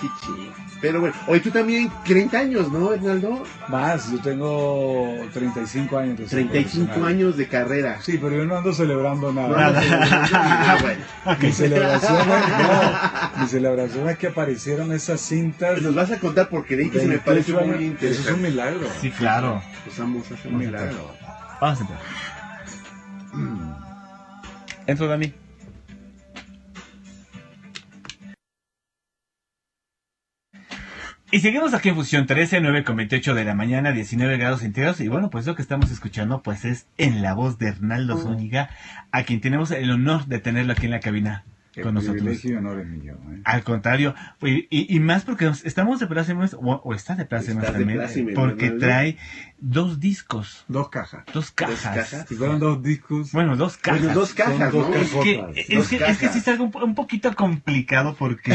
Qué chido. Pero bueno, hoy tú también 30 años, ¿no, Hernaldo? Más, yo tengo 35 años de ser 35 profesional. años de carrera. Sí, pero yo no ando celebrando nada. Bueno, Mi celebración es que aparecieron esas cintas. nos vas a contar porque de que se me parece muy interesante. Eso es un milagro. Sí, claro. Pues vamos a hacer Un milagro. Vamos a entrar. Entro, Dani. Y seguimos aquí en Fusión 13, 9:28 de la mañana, 19 grados centígrados. Y bueno, pues lo que estamos escuchando pues es en la voz de Hernaldo Zúñiga, a quien tenemos el honor de tenerlo aquí en la cabina con nosotros. El privilegio y honor es mío. Al contrario, y más porque estamos de plácemes, o está de plácemes también, porque Hernaldo. trae 2 discos. 2 cajas. 2 cajas. Si fueran 2 discos. Bueno, 2 cajas. Bueno, 2 cajas, Son 2 ¿no? cajotas. Es que sí es algo un poquito complicado porque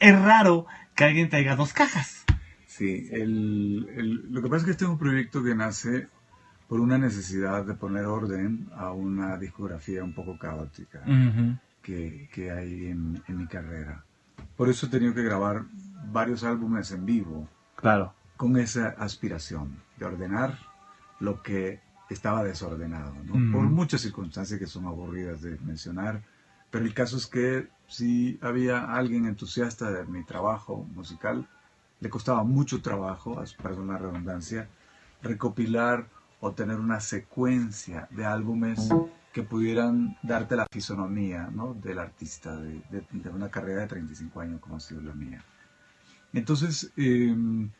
es raro que alguien traiga 2 cajas. Sí, lo que pasa es que este es un proyecto que nace por una necesidad de poner orden a una discografía un poco caótica que hay en mi carrera. Por eso he tenido que grabar varios álbumes en vivo. Claro. Con esa aspiración de ordenar lo que estaba desordenado, ¿no? Por muchas circunstancias que son aburridas de mencionar, pero el caso es que si había alguien entusiasta de mi trabajo musical, le costaba mucho trabajo, perdón la redundancia, recopilar o tener una secuencia de álbumes que pudieran darte la fisonomía, ¿no?, del artista de una carrera de 35 años como ha sido la mía. Entonces, el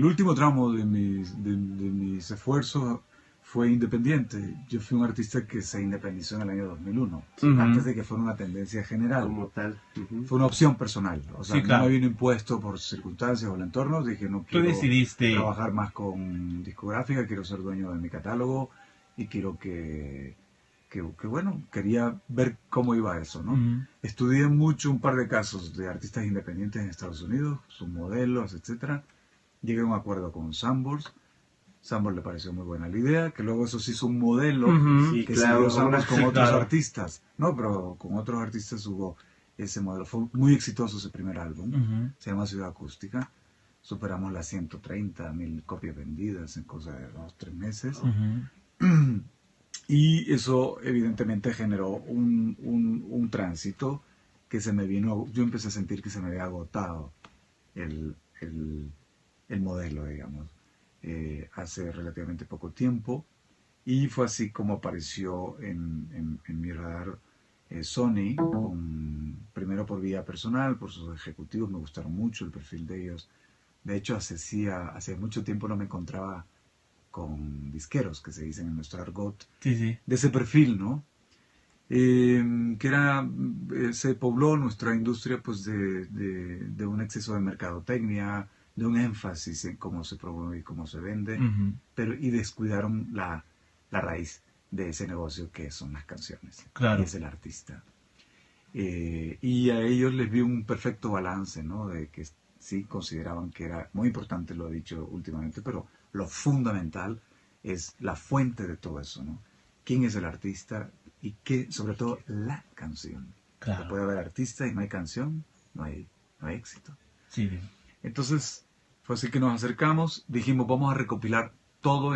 último tramo de mis esfuerzos fue independiente. Yo fui un artista que se independizó en el año 2001, antes de que fuera una tendencia general. Como tal. Fue una opción personal. O sea, Sí, claro. no me vino impuesto por circunstancias o el entorno. Dije, no Tú quiero decidiste trabajar más con discográfica, quiero ser dueño de mi catálogo y quiero que bueno, quería ver cómo iba eso, ¿no? Estudié mucho un par de casos de artistas independientes en Estados Unidos, sus modelos, etcétera. Llegué a un acuerdo con Sanborns. Sanborns le pareció muy buena la idea, que luego eso se hizo un modelo Sí, que claro, siguió Sanborns con otros claro. artistas. No, pero con otros artistas hubo ese modelo. Fue muy exitoso ese primer álbum. Se llama Ciudad Acústica. Superamos las 130,000 copias vendidas en cosa de 2-3 meses. Y eso evidentemente generó un tránsito que se me vino. Yo empecé a sentir que se me había agotado el modelo, digamos, hace relativamente poco tiempo, y fue así como apareció en mi radar Sony, primero por vía personal, por sus ejecutivos. Me gustaron mucho el perfil de ellos. De hecho, hace mucho tiempo no me encontraba con disqueros, que se dicen en nuestro argot, Sí. de ese perfil, ¿no? Se pobló nuestra industria pues de un exceso de mercadotecnia, de un énfasis en cómo se promueve y cómo se vende, y descuidaron la raíz de ese negocio, que son las canciones, Claro. y es el artista. Y a ellos les vi un perfecto balance, ¿no? De que sí consideraban que era muy importante, lo he dicho últimamente, pero lo fundamental es la fuente de todo eso, ¿no? ¿Quién es el artista? Y sobre todo, la canción. Claro. No puede haber artista y no hay canción, no hay éxito. Sí. Entonces, fue así que nos acercamos, dijimos, vamos a recopilar todo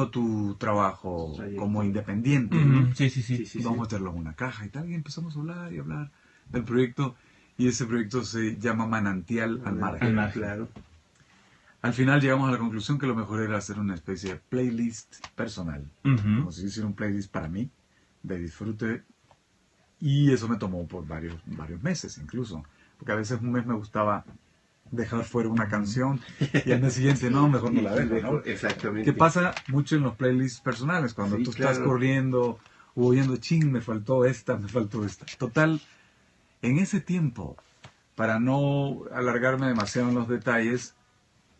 tu trabajo como independiente, ¿no? Sí. Vamos a meterlo en una caja y tal, y empezamos a hablar del proyecto, y ese proyecto se llama Manantial al Margen. Claro. Al final llegamos a la conclusión que lo mejor era hacer una especie de playlist personal, como si hiciera un playlist para mí, de disfrute, y eso me tomó por varios meses incluso, porque a veces un mes me gustaba dejar fuera una canción y al mes siguiente no, mejor no la dejo, ¿no? Exactamente. Que pasa mucho en los playlists personales, cuando tú estás corriendo o oyendo, me faltó esta. Total, en ese tiempo, para no alargarme demasiado en los detalles,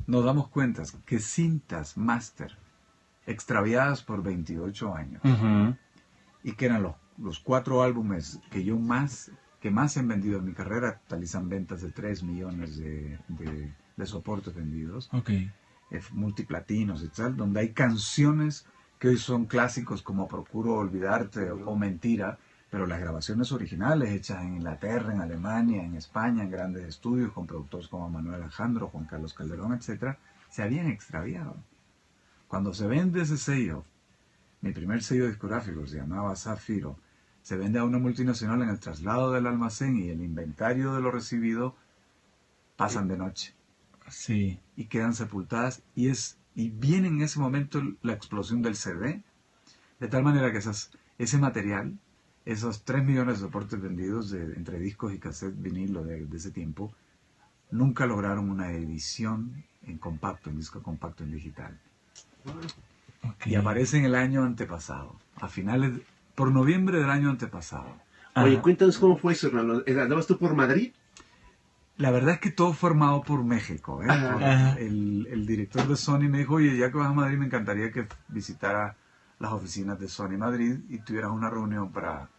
nos damos cuenta que cintas máster extraviadas por 28 años y que eran los 4 álbumes que más han vendido en mi carrera, totalizan ventas de 3 millones de soportes vendidos, multiplatinos y tal, donde hay canciones que hoy son clásicos como Procuro Olvidarte o Mentira, pero las grabaciones originales hechas en Inglaterra, en Alemania, en España, en grandes estudios con productores como Manuel Alejandro, Juan Carlos Calderón, etcétera, se habían extraviado. Cuando se vende ese sello, mi primer sello discográfico se llamaba Zafiro, se vende a una multinacional en el traslado del almacén y el inventario de lo recibido pasan de noche. Sí. Y quedan sepultadas y viene en ese momento la explosión del CD, de tal manera que ese material, esos 3 millones de soportes vendidos entre discos y cassette vinilo de ese tiempo, nunca lograron una edición en compacto, en disco compacto, en digital. Okay. Y aparece en el año antepasado, por noviembre del año antepasado. Oye, cuéntanos cómo fue eso, Hernando. ¿Andabas tú por Madrid? La verdad es que todo formado por México. El director de Sony me dijo, oye, ya que vas a Madrid me encantaría que visitara las oficinas de Sony Madrid y tuvieras una reunión para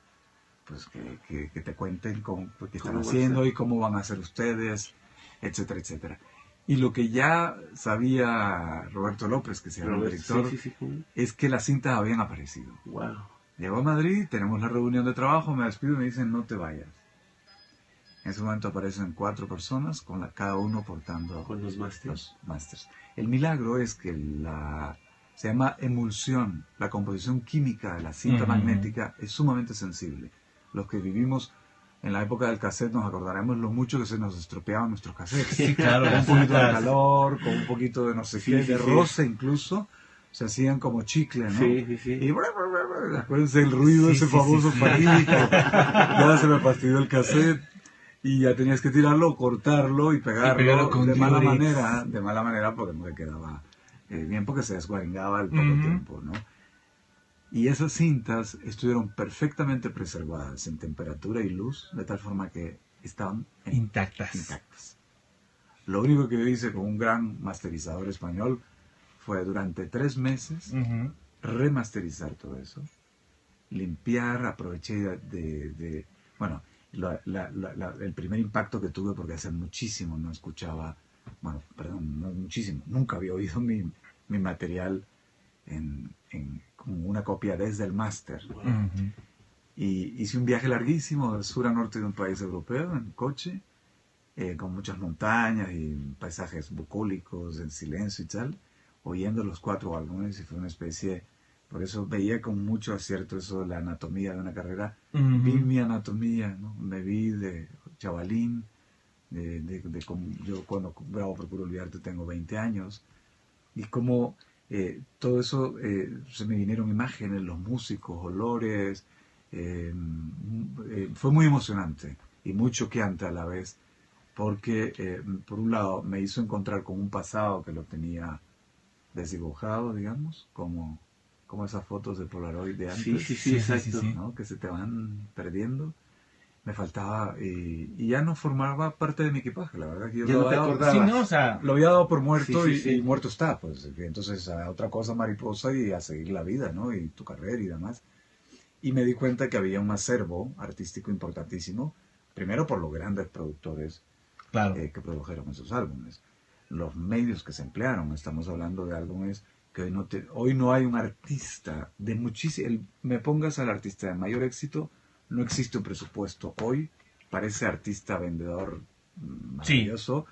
pues que te cuenten qué están haciendo y cómo van a hacer ustedes, etcétera, etcétera. Y lo que ya sabía Roberto López, que se llama el director, es que las cintas habían aparecido. Wow. Llego a Madrid, tenemos la reunión de trabajo, me despido y me dicen, no te vayas. En ese momento aparecen 4 personas, cada uno portando con los masters. El milagro es que se llama emulsión. La composición química de la cinta magnética es sumamente sensible. Los que vivimos en la época del cassette nos acordaremos lo mucho que se nos estropeaban nuestros cassettes. Sí, claro. Con un poquito de calor, con un poquito de no sé qué, de roce incluso. Se hacían como chicle, ¿no? Sí. Y acuérdense el ruido ese famoso fatídico. Ya se me fastidió el cassette. Y ya tenías que tirarlo, cortarlo y pegarlo de mala manera porque no le quedaba bien, porque se desguaringaba al poco tiempo, ¿no? Y esas cintas estuvieron perfectamente preservadas en temperatura y luz, de tal forma que estaban intactas. Lo único que yo hice con un gran masterizador español fue durante 3 meses remasterizar todo eso, limpiar, aproveché bueno, el primer impacto que tuve, porque hace muchísimo no escuchaba, nunca había oído mi material con una copia desde el máster. Y hice un viaje larguísimo del sur a norte de un país europeo en coche, con muchas montañas y paisajes bucólicos en silencio y tal, oyendo los 4 álbumes, y fue una especie. Por eso veía con mucho acierto eso de la anatomía de una carrera. Vi mi anatomía, ¿no? Me vi de chavalín, yo cuando grabo Procuro Olvidarte tengo 20 años, y como todo eso, se me vinieron imágenes, los músicos, olores, fue muy emocionante y muy choqueante a la vez, porque por un lado me hizo encontrar con un pasado que lo tenía desdibujado, digamos, como esas fotos de Polaroid de antes, sí, exacto. ¿no? Que se te van perdiendo. Me faltaba, y ya no formaba parte de mi equipaje, la verdad que yo ya no te acordabas. lo había dado por muerto y muerto está, pues entonces a otra cosa mariposa y a seguir la vida, ¿no? Y tu carrera y demás. Y me di cuenta que había un acervo artístico importantísimo, primero por los grandes productores que produjeron esos álbumes, los medios que se emplearon. Estamos hablando de álbumes que hoy no hay un artista de muchísimo. Me pongas al artista de mayor éxito, no existe un presupuesto hoy para ese artista vendedor maravilloso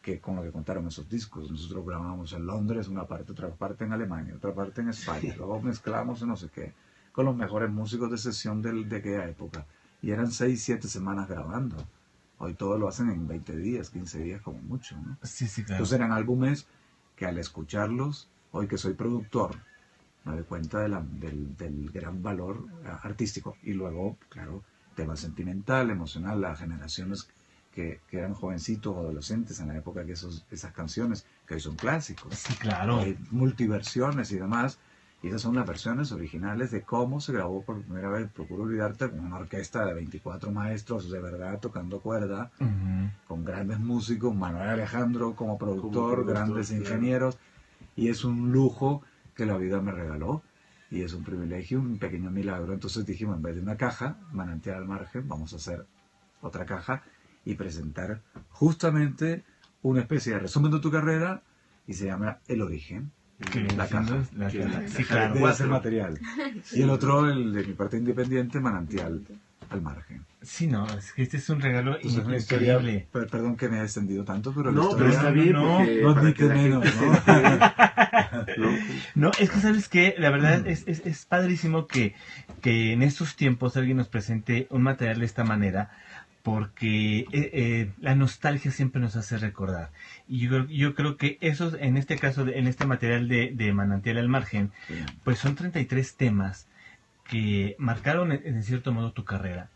que con lo que contaron esos discos. Nosotros grabábamos en Londres una parte, otra parte en Alemania, otra parte en España, luego mezclamos en no sé qué, con los mejores músicos de sesión de aquella época, y eran 6, 7 semanas grabando. Hoy todo lo hacen en 20 días, 15 días como mucho, ¿no? Sí, claro. Entonces eran álbumes que al escucharlos, hoy que soy productor, me doy cuenta del gran valor artístico. Y luego, claro, tema sentimental, emocional, las generaciones que eran jovencitos o adolescentes en la época que esas canciones, que hoy son clásicos. Sí, claro. Hay multiversiones y demás. Y esas son las versiones originales de cómo se grabó por primera vez Procuro Olvidarte, con una orquesta de 24 maestros de verdad tocando cuerda, con grandes músicos, Manuel Alejandro como productor, grandes ingenieros. Y es un lujo que la vida me regaló, y es un privilegio, un pequeño milagro. Entonces dijimos, en vez de una caja, Manantial al Margen, vamos a hacer otra caja y presentar justamente una especie de resumen de tu carrera, y se llama El Origen. La caja. Sí, claro. Debe ser material. Y el otro, el de mi parte independiente, Manantial al margen. Sí, no, es que este es un regalo Pues es una historia, increíble. perdón que me haya extendido tanto, pero la No, pero historia está bien, no, porque no para admite que la menos, gente ¿no? se entere, ¿no? No, es que sabes que la verdad es padrísimo que en estos tiempos alguien nos presente un material de esta manera, porque la nostalgia siempre nos hace recordar. Y yo creo que esos, en este caso, en este material de Manantial al Margen, Sí. pues son 33 temas que marcaron en cierto modo tu carrera.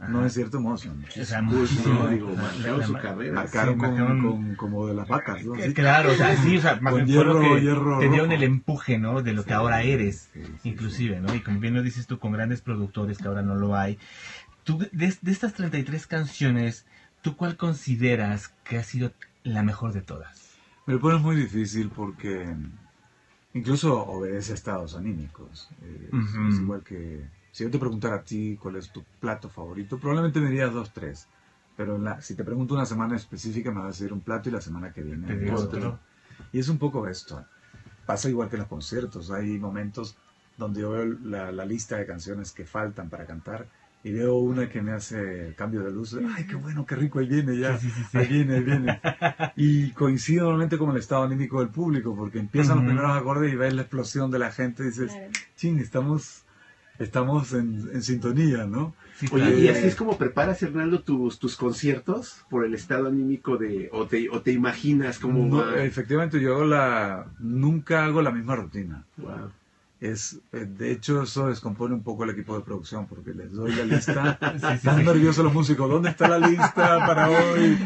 No Ajá. es cierto, mozo. O sea, Pues muchísimo. no, digo, La- marcaron la- su la- carrera. Marcaron, Sí, marcaron- como de las vacas, ¿no? Sí. Claro, o sea, sí, o sea, más Con bien fue lo hierro- que hierro te dieron rojo. el empuje, ¿no? De lo que Sí, ahora eres, sí, inclusive, ¿no? Y como bien lo dices tú, con grandes productores que ahora no lo hay. Tú, de estas 33 canciones, ¿tú cuál consideras que ha sido la mejor de todas? Me lo pones muy difícil porque incluso obedece a estados anímicos. Ujú. Es igual que si yo te preguntara a ti cuál es tu plato favorito, probablemente me dirías 2, 3. Pero si te pregunto una semana específica, me vas a decir un plato y la semana que viene Te digo otro. otro. Y es un poco esto. Pasa igual que en los conciertos. Hay momentos donde yo veo la lista de canciones que faltan para cantar y veo una que me hace el cambio de luz. ¡Ay, qué bueno, qué rico! Ahí viene ya. Sí, sí, sí, sí. Ahí viene, ahí viene. Y coincide normalmente con el estado anímico del público, porque empiezan los Ujú. primeros acordes y ves la explosión de la gente y dices, Claro. ching, estamos en sintonía, ¿no? Sí, Oye, claro. ¿y así es como preparas, Hernando, tus conciertos? ¿Por el estado anímico o te imaginas cómo No, va? efectivamente, nunca hago la misma rutina. Wow. De hecho, eso descompone un poco el equipo de producción, porque les doy la lista. Sí, sí, Están sí. nerviosos los músicos, ¿dónde está la lista para hoy?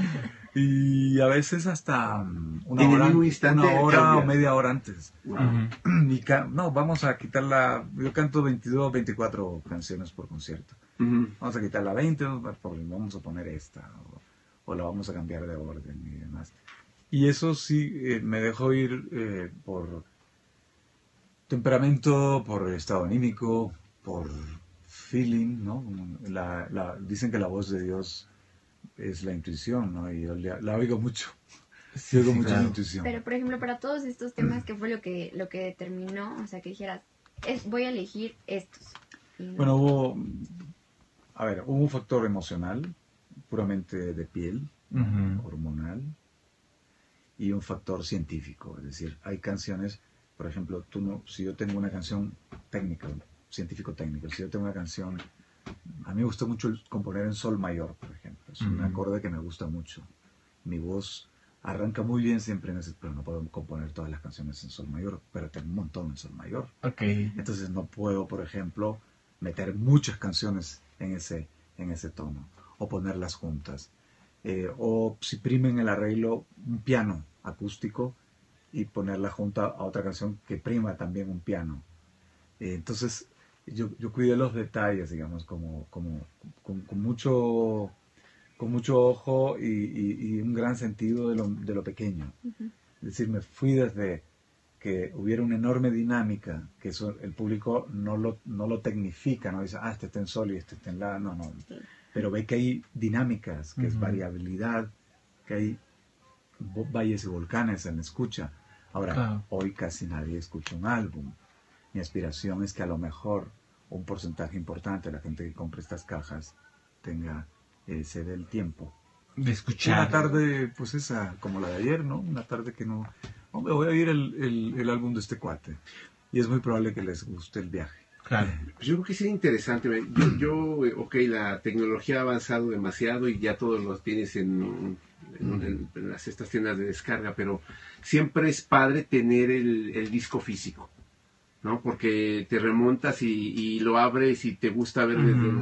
Y a veces hasta En el mismo instante una hora cambia. o media hora antes. Wow. Ujú. No, vamos a quitarla. Yo canto 22, 24 canciones por concierto. Ujú. Vamos a quitarla 20, vamos a poner esta, o la vamos a cambiar de orden y demás. Y eso sí, me dejo ir por temperamento, por estado anímico, por feeling, ¿no? Dicen que la voz de Dios es la intuición, ¿no? Y yo la oigo mucho. Sí, Oigo sí, mucho claro. la intuición. Pero, por ejemplo, para todos estos temas, ¿qué fue lo que determinó? O sea, que dijeras, voy a elegir estos. Y no- Bueno, hubo un factor emocional, puramente de piel, Ujú. hormonal, y un factor científico. Es decir, hay canciones, por ejemplo, si yo tengo una canción técnica, científico-técnica, si yo tengo una canción, a mí me gusta mucho componer en sol mayor, por ejemplo. Es un Ujú. acorde que me gusta mucho. Mi voz arranca muy bien siempre en ese, pero no puedo componer todas las canciones en sol mayor, pero tengo un montón en sol mayor. Ok. Entonces no puedo, por ejemplo, meter muchas canciones en ese tono o ponerlas juntas. O si primen el arreglo un piano acústico y ponerla junta a otra canción que prima también un piano. Entonces yo cuidé los detalles, digamos, con mucho ojo y un gran sentido de lo pequeño. Ujú. Es decir, me fui desde que hubiera una enorme dinámica, que eso el público no lo tecnifica, no dice, este está en sol y este está en la, no. Sí. Pero ve que hay dinámicas, que es Ujú. variabilidad, que hay valles y volcanes en la escucha. Ahora, Claro. hoy casi nadie escucha un álbum. Mi aspiración es que a lo mejor un porcentaje importante de la gente que compre estas cajas se dé el tiempo. De escuchar. Una tarde, pues esa, como la de ayer, ¿no? Una tarde que no... Hombre, voy a oír el álbum de este cuate. Y es muy probable que les guste el viaje. Claro. Pues yo creo que sí es interesante. Ok, la tecnología ha avanzado demasiado y ya todos los tienes en estas tiendas de descarga, pero siempre es padre tener el disco físico, ¿no? Porque te remontas y lo abres y te gusta ver Ujú.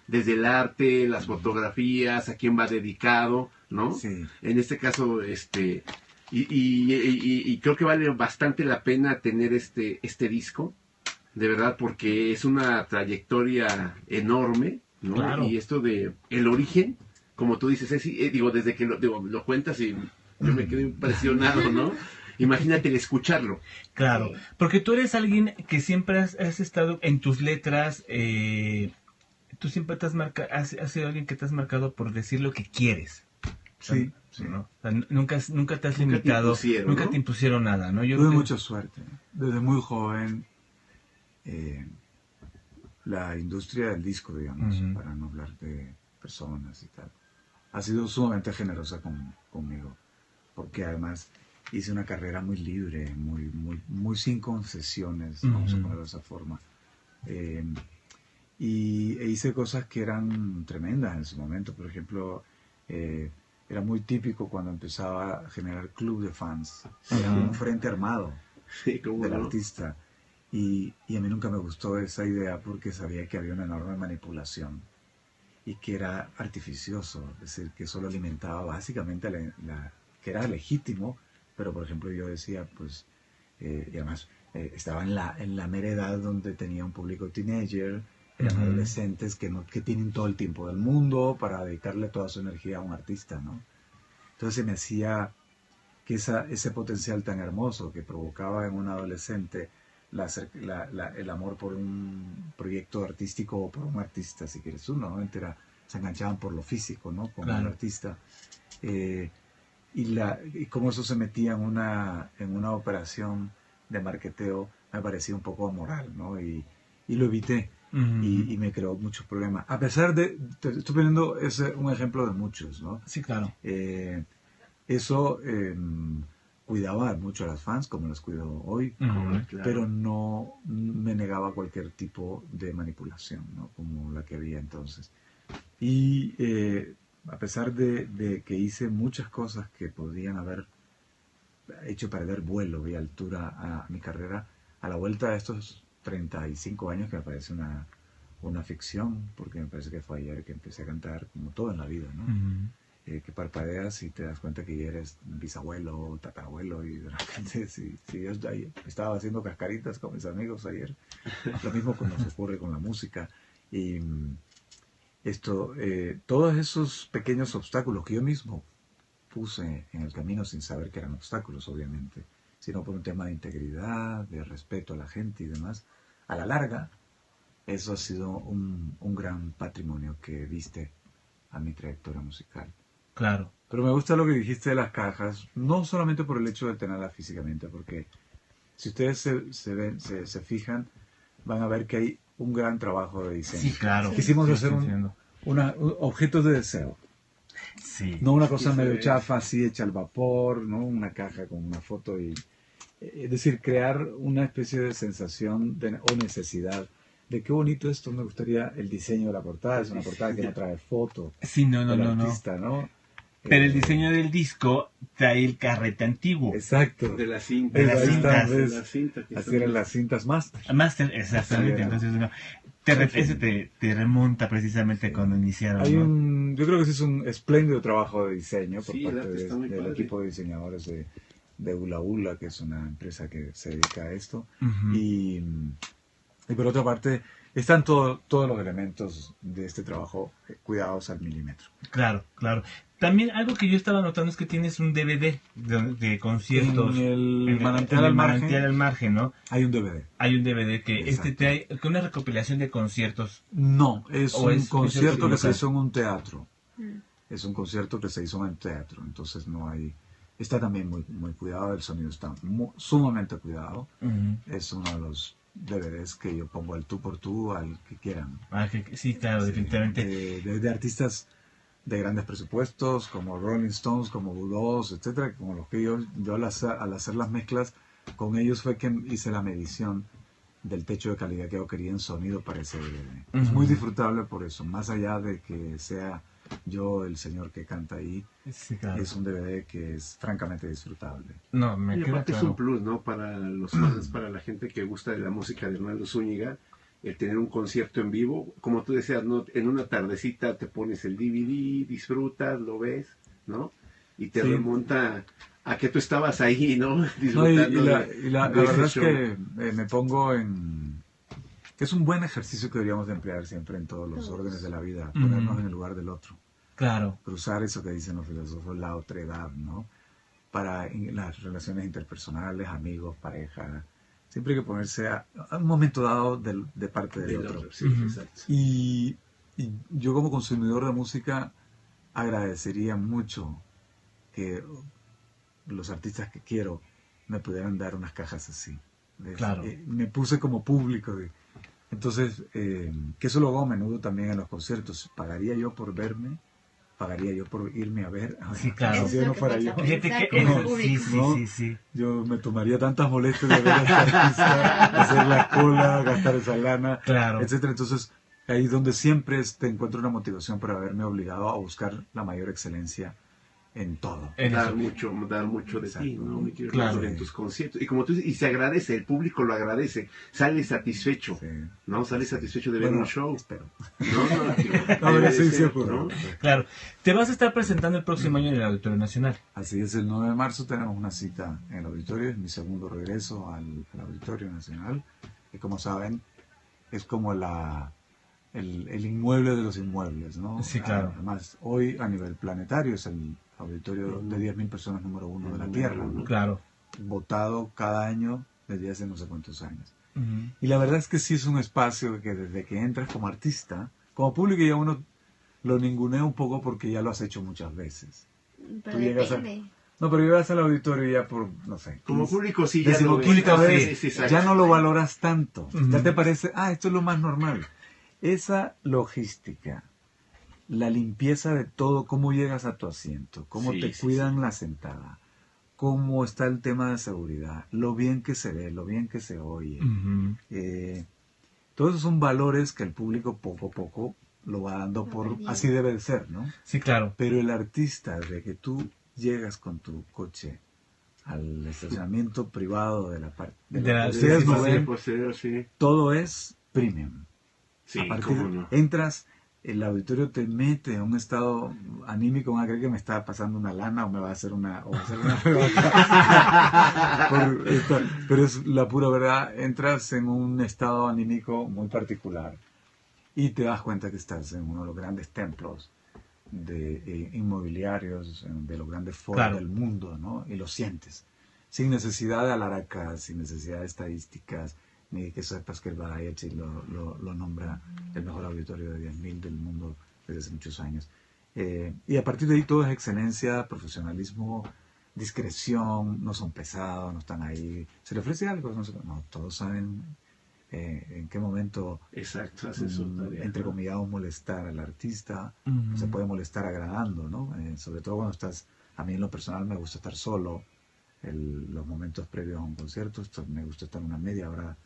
desde el arte, las fotografías, a quién va dedicado, ¿no? Sí. En este caso, y creo que vale bastante la pena tener este disco, de verdad, porque es una trayectoria enorme, ¿no? Claro. Y esto de el origen, como tú dices, digo, desde que lo cuentas y yo me quedo impresionado, ¿no? Imagínate el escucharlo. Claro, Sí. porque tú eres alguien que siempre has estado en tus letras, tú siempre has sido alguien que te has marcado por decir lo que quieres. Sí, sí. ¿No? O sea, nunca te has Nunca te limitado, impusieron, nunca ¿no? te impusieron nada, ¿no? Yo Tuve creo que- mucha suerte. Desde muy joven la industria del disco, digamos, para no hablar de personas y tal, ha sido sumamente generosa conmigo, porque además hice una carrera muy libre, muy sin concesiones, vamos a ponerlo de esa forma. E hice cosas que eran tremendas en su momento. Por ejemplo, era muy típico cuando empezaba a generar club de fans. Era un frente armado del artista. Y a mí nunca me gustó esa idea porque sabía que había una enorme manipulación y que era artificioso, es decir, que solo alimentaba básicamente que era legítimo, pero por ejemplo yo decía, pues, y además estaba en la mera edad donde tenía un público teenager, eran adolescentes que tienen todo el tiempo del mundo para dedicarle toda su energía a un artista, ¿no? Entonces se me hacía que ese potencial tan hermoso que provocaba en un adolescente el amor por un proyecto artístico o por un artista, si quieres tú, normalmente se enganchaban por lo físico, ¿no? Con un artista. Y cómo eso se metía en una operación de marketeo me parecía un poco amoral, ¿no? Y lo evité. Y me creó muchos problemas. A pesar de, te estoy poniendo un ejemplo de muchos, ¿no? Sí, claro. Eso cuidaba mucho a las fans, como las cuido hoy, claro. Pero no me negaba cualquier tipo de manipulación, ¿no? Como la que había entonces. Y a pesar de que hice muchas cosas que podían haber hecho perder vuelo y altura a mi carrera, a la vuelta de estos 35 años, que me parece una ficción, porque me parece que fue ayer que empecé a cantar, como todo en la vida, ¿no? Que parpadeas y te das cuenta que ya eres bisabuelo o tatarabuelo, y de repente si yo estaba haciendo cascaritas con mis amigos ayer. Lo mismo nos ocurre con la música. Y todos esos pequeños obstáculos que yo mismo puse en el camino sin saber que eran obstáculos, obviamente, sino por un tema de integridad, de respeto a la gente y demás, a la larga, eso ha sido un gran patrimonio que diste a mi trayectoria musical. Claro. Pero me gusta lo que dijiste de las cajas, no solamente por el hecho de tenerlas físicamente, porque si ustedes se fijan, van a ver que hay un gran trabajo de diseño. Sí, claro. Quisimos hacer objetos de deseo. Sí. No una cosa medio chafa, así hecha al vapor, ¿no? Una caja con una foto es decir, crear una especie de sensación o necesidad de qué bonito esto, me gustaría el diseño de la portada, es una portada que no trae foto. Sí, no. Artista, ¿no? Pero el diseño del disco trae el carrete antiguo. Exacto. De la cinta. De las cintas. De la cinta así eran las cintas Master. Master, exactamente. Entonces, eso te remonta precisamente cuando iniciaron. Yo creo que sí es un espléndido trabajo de diseño por parte del padre. equipo de diseñadores de Ula Ula, que es una empresa que se dedica a esto. Y por otra parte, están todos los elementos de este trabajo cuidados al milímetro. Claro. También algo que yo estaba notando es que tienes un DVD de conciertos. En el manantial al margen, ¿no? Hay un DVD. Hay un DVD que trae una recopilación de conciertos. No, es un concierto que se hizo en un teatro. Es un concierto que se hizo en un teatro, entonces no hay... Está también muy, muy cuidado, el sonido está sumamente cuidado. Es uno de los DVDs que yo pongo al tú por tú, al que quieran. Sí, claro, definitivamente. De artistas de grandes presupuestos, como Rolling Stones, como U2, etcétera, como los que yo al hacer las mezclas con ellos fue que hice la medición del techo de calidad que yo quería en sonido para ese DVD. Es muy disfrutable por eso, más allá de que sea yo el señor que canta ahí, sí, claro. Es un DVD que es francamente disfrutable. No, me y queda aparte claro. es un plus, ¿no? Para los fans, para la gente que gusta de la música de Arnaldo Zúñiga, el tener un concierto en vivo, como tú decías, ¿no? En una tardecita te pones el DVD, disfrutas, lo ves, ¿no? Y te remonta a que tú estabas ahí, ¿no? Disfrutando la verdad es que me pongo que es un buen ejercicio que deberíamos de emplear siempre en todos los órdenes de la vida, ponernos en el lugar del otro. Claro. Cruzar eso que dicen los filósofos, la otredad, ¿no? Para las relaciones interpersonales, amigos, pareja. Siempre hay que ponerse a un momento dado de parte del otro. Sí, exacto. Y yo como consumidor de música agradecería mucho que los artistas que quiero me pudieran dar unas cajas así. Claro. Me puse como público Entonces, que eso lo hago a menudo también en los conciertos. ¿Pagaría yo por verme? ¿Pagaría yo por irme a ver? Sí, claro. Si yo no fuera yo. Fíjate que Como eso, sí, sí, ¿no? sí, sí. Yo me tomaría tantas molestias de ver a esta artista, hacer la cola, gastar esa lana, Claro. etcétera. Entonces, ahí es donde siempre te encuentro una motivación para haberme obligado a buscar la mayor excelencia en todo. En dar eso. mucho de ti, Exacto. ¿no? Y Claro. en tus conciertos. Y como tú dices, y se agradece, el público lo agradece, sale satisfecho, Sí. ¿no? Sale Sí. satisfecho de ver Bueno, un show. espero. No, pero debe sí, de sí ser, ocurre. ¿no? Claro. Te vas a estar presentando el próximo año en el Auditorio Nacional. Así es, el 9 de marzo tenemos una cita en el auditorio, es mi segundo regreso al Auditorio Nacional, que como saben es como el inmueble de los inmuebles, ¿no? Sí, claro. Además, hoy a nivel planetario es el auditorio de 10.000 personas número uno de la Tierra, ¿no? Claro. Votado cada año desde hace no sé cuántos años. Ujú. Y la verdad es que sí es un espacio que desde que entras como artista, como público ya uno lo ningunea un poco porque ya lo has hecho muchas veces. Pero Tú llegas a- depende. No, pero llegas al auditorio ya por, no sé, Como 15, público sí ya lo decimoquinta ves. vez, Sí, exacto. ya no lo valoras tanto. Ujú. Ya te parece, esto es lo más normal. Esa logística, la limpieza de todo, cómo llegas a tu asiento, cómo Sí, te sí, cuidan la sentada, cómo está el tema de seguridad, lo bien que se ve, lo bien que se oye. Ujú. Todos esos son valores que el público poco a poco lo va dando Va por, perdiendo. así debe de ser, ¿no? Sí, claro. Pero el artista, de que tú llegas con tu coche al estacionamiento privado de la parte De la- que sí, ustedes sí, no sí, ven, Posterior, sí. todo es premium. Sí, A partir cómo no. entras, el auditorio te mete en un estado anímico, van a creer que me está pasando una lana o me va a hacer una pero es la pura verdad. Entras en un estado anímico muy particular y te das cuenta que estás en uno de los grandes templos inmobiliarios, de los grandes foros Claro. del mundo, ¿no? Y lo sientes, sin necesidad de alaracas, sin necesidad de estadísticas, ni que sepas que el Variety lo nombra el mejor auditorio de 10.000 del mundo desde hace muchos años. Y a partir de ahí todo es excelencia, profesionalismo, discreción, no son pesados, no están ahí. ¿Se le ofrece algo? No, todos saben en qué momento, Exacto, hace su tarea. entre comillas, molestar al artista. Ujú. Se puede molestar agradando, ¿no? Sobre todo cuando estás, a mí en lo personal me gusta estar solo, los momentos previos a un concierto, me gusta estar una media hora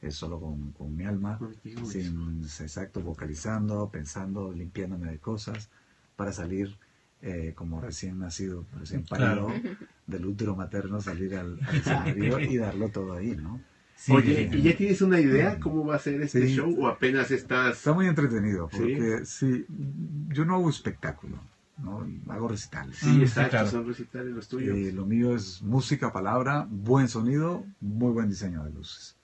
solo con mi alma, Contigo exacto, vocalizando, pensando, limpiándome de cosas, para salir como recién nacido, recién parido, Claro. del útero materno, salir al escenario y darlo todo ahí, ¿no? Sí, Oye, ¿y ya tienes una idea cómo va a ser este Sí. show o apenas estás? Está muy entretenido, Sí. porque sí, yo no hago espectáculo, ¿no? Hago recitales. Sí, Sí, exacto, claro. son recitales los tuyos. Lo mío es música, palabra, buen sonido, muy buen diseño de luces.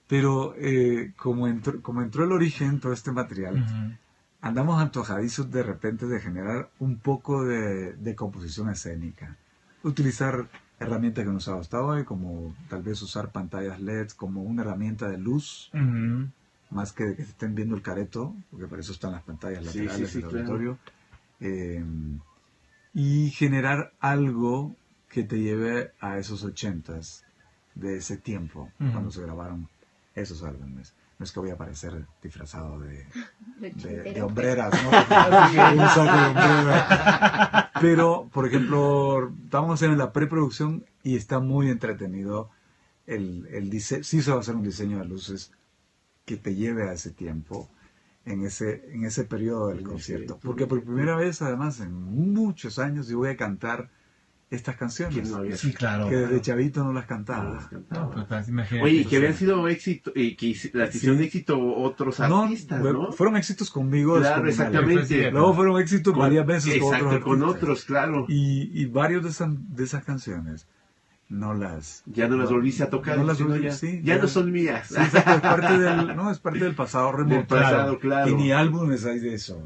Pero como entró el origen, todo este material, Ujú. andamos antojadizos de repente de generar un poco de composición escénica. Utilizar herramientas que no usaba hasta hoy, como tal vez usar pantallas LEDs como una herramienta de luz, Ujú. más que de que se estén viendo el careto, porque para eso están las pantallas Sí, laterales sí, sí, del claro. auditorio. Y generar algo que te lleve a esos 80s de ese tiempo, Ujú. cuando se grabaron esos álbumes. No es que voy a aparecer disfrazado de hombreras, ¿no? Un saco de hombrera. Pero, por ejemplo, estamos en la preproducción y está muy entretenido el diseño. Sí se va a hacer un diseño de luces que te lleve a ese tiempo, en ese periodo del En ese- concierto. Porque por primera vez, además, en muchos años, yo voy a cantar estas canciones. ¿Quién no había Sí, claro. Que desde chavito no las No cantaba. las cantaba? No, pues imagínate. Oye, y que habían sido éxito, y que las hicieron Sí. éxito otros No, artistas, ¿no? fueron éxitos conmigo. Claro, descomunales. exactamente. Luego fueron éxitos varias veces con Exacto, otros con artistas. otros, claro. Y varios de esas canciones no las... Ya no las volviste a tocar, No las sino volví- ya, sí, ya ya. no son mías. Sí, exacto, es parte del pasado remoto. Del pasado, claro. Y ni álbumes hay de eso,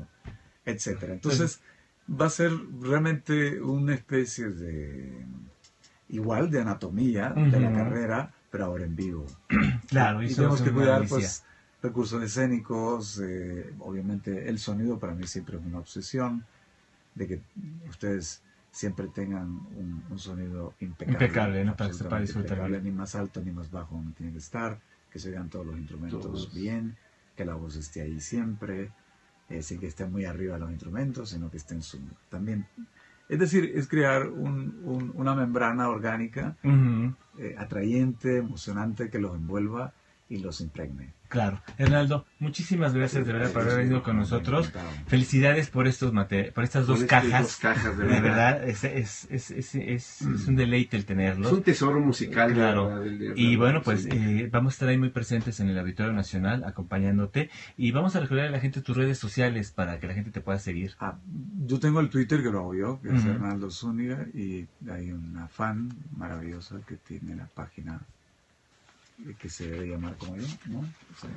etcétera. Entonces, va a ser realmente una especie de... igual de anatomía de la Ujú. carrera, pero ahora en vivo. Claro, Y eso tenemos es que una cuidar, delicia. pues, recursos escénicos, obviamente el sonido para mí siempre es una obsesión, de que ustedes siempre tengan un sonido impecable. Impecable, ¿no? Para absolutamente disfrutarlo. impecable, ni más alto ni más bajo no tiene que estar. que se oigan todos los instrumentos Todos. bien, que la voz esté ahí siempre, sin que esté muy arriba los instrumentos, sino que estén también. Es decir, es crear una membrana orgánica Ujú. atrayente, emocionante, que los envuelva y los impregne. Claro. Hernaldo, muchísimas gracias de verdad por haber venido con nosotros. Encantado. Felicidades por por estas Con dos estas cajas. dos cajas, de De verdad. verdad, es un deleite el Es tenerlos. un tesoro musical. de Claro. verdad, Y bueno, pues sí. vamos a estar ahí muy presentes en el Auditorio Nacional acompañándote y vamos a recordar a la gente tus redes sociales para que la gente te pueda seguir. Yo tengo el Twitter que lo hago yo, que es Ujú. Hernaldo Zúñiga, y hay una fan maravillosa que tiene la página que se debe llamar como yo, ¿no? O sea,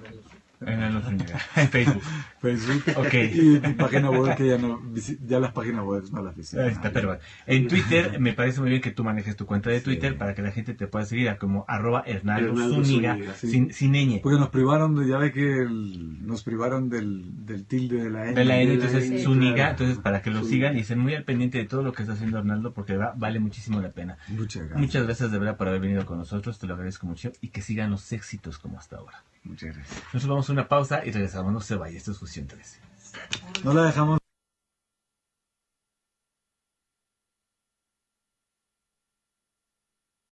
En Facebook. Facebook. Ok. Y mi página web que ya las páginas web no las visito. Ahí está, pero bueno. En Twitter me parece muy bien que tú manejes tu cuenta de Twitter Sí. para que la gente te pueda seguir a como @Hernaldo Hernaldo Zúñiga, Zúñiga, sí. sin ñ. Porque nos privaron ya ve que nos privaron del tilde de la N. De la N, de la entonces N, Zúñiga, claro. entonces para que lo Zúñiga. sigan y estén muy al pendiente de todo lo que está haciendo Hernaldo porque vale muchísimo la pena. Muchas gracias. Muchas gracias de verdad por haber venido con nosotros, te lo agradezco mucho y que sigan los éxitos como hasta ahora. Muchas gracias. Nosotros vamos a una pausa y regresamos, no se vaya, esto es Fusión 13. No la dejamos.